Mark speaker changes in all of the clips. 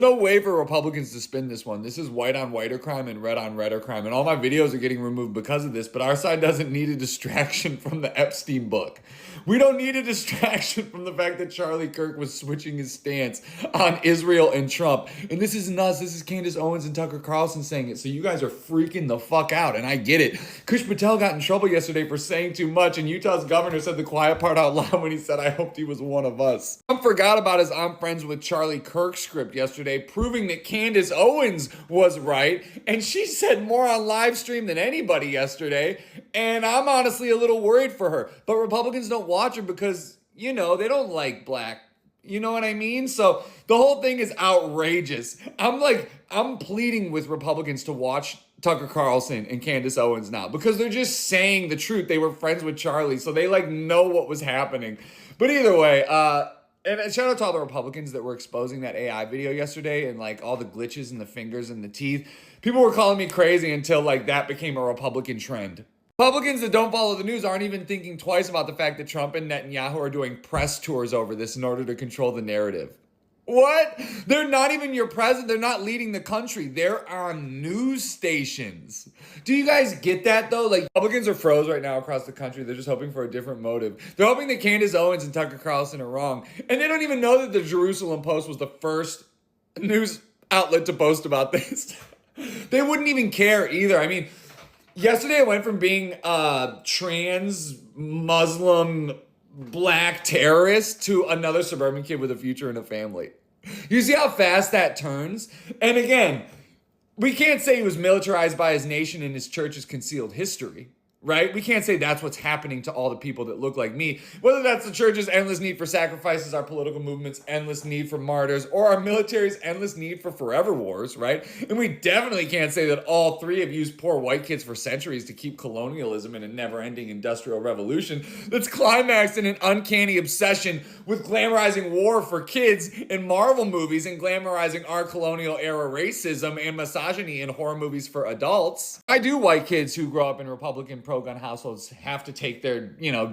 Speaker 1: No way for Republicans to spin this one. This is white on whiter crime and red on redder crime. And all my videos are getting removed because of this, but our side doesn't need a distraction from the Epstein book. We don't need a distraction from the fact that Charlie Kirk was switching his stance on Israel and Trump. And this isn't us. This is Candace Owens and Tucker Carlson saying it. So you guys are freaking the fuck out. And I get it. Kush Patel got in trouble yesterday for saying too much. And Utah's governor said the quiet part out loud when he said, I hoped he was one of us. Trump forgot about his I'm friends with Charlie Kirk script yesterday, proving that Candace Owens was right. And she said more on live stream than anybody yesterday. And I'm honestly a little worried for her. But Republicans don't watch her because, you know, they don't like black. You know what I mean? So the whole thing is outrageous. I'm pleading with Republicans to watch Tucker Carlson and Candace Owens now because they're just saying the truth. They were friends with Charlie, so they know what was happening. But either way, and shout out to all the Republicans that were exposing that AI video yesterday and all the glitches in the fingers and the teeth. People were calling me crazy until that became a Republican trend. Republicans that don't follow the news aren't even thinking twice about the fact that Trump and Netanyahu are doing press tours over this in order to control the narrative. What? They're not even your president. They're not leading the country. They're on news stations. Do you guys get that though? Republicans are froze right now across the country. They're just hoping for a different motive. They're hoping that Candace Owens and Tucker Carlson are wrong. And they don't even know that the Jerusalem Post was the first news outlet to post about this. They wouldn't even care either. I mean, yesterday I went from being a trans Muslim black terrorist to another suburban kid with a future and a family. You see how fast that turns? And again, we can't say he was militarized by his nation and his church's concealed history, right? We can't say that's what's happening to all the people that look like me. Whether that's the church's endless need for sacrifices, our political movement's endless need for martyrs, or our military's endless need for forever wars, right? And we definitely can't say that all three have used poor white kids for centuries to keep colonialism in a never-ending industrial revolution that's climaxed in an uncanny obsession with glamorizing war for kids in Marvel movies and glamorizing our colonial era racism and misogyny in horror movies for adults. I do white kids who grow up in Republican pro-gun households have to take their,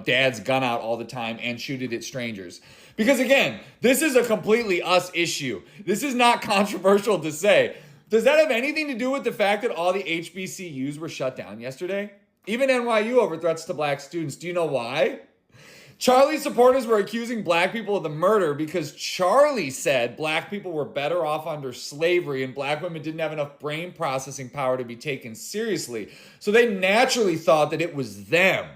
Speaker 1: dad's gun out all the time and shoot it at strangers. Because again, this is a completely us issue. This is not controversial to say. Does that have anything to do with the fact that all the HBCUs were shut down yesterday? Even NYU over threats to black students. Do you know why? Charlie's supporters were accusing black people of the murder because Charlie said black people were better off under slavery and black women didn't have enough brain processing power to be taken seriously. So they naturally thought that it was them,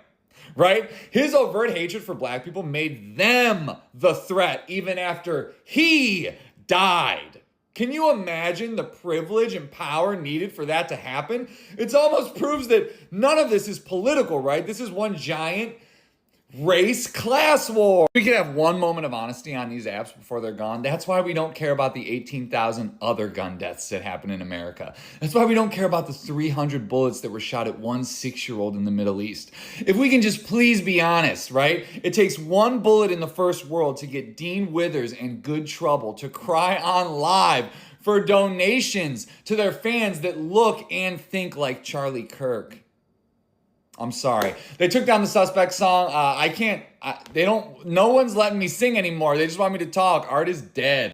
Speaker 1: right? His overt hatred for black people made them the threat even after he died. Can you imagine the privilege and power needed for that to happen? It almost proves that none of this is political, right? This is one giant race class war. We can have one moment of honesty on these apps before they're gone. That's why we don't care about the 18,000 other gun deaths that happen in America. That's why we don't care about the 300 bullets that were shot at one 6-year-old in the Middle East. If we can just please be honest, right? It takes one bullet in the first world to get Dean Withers in good trouble to cry on live for donations to their fans that look and think like Charlie Kirk. I'm sorry. They took down the Suspect song. No one's letting me sing anymore. They just want me to talk. Art is dead.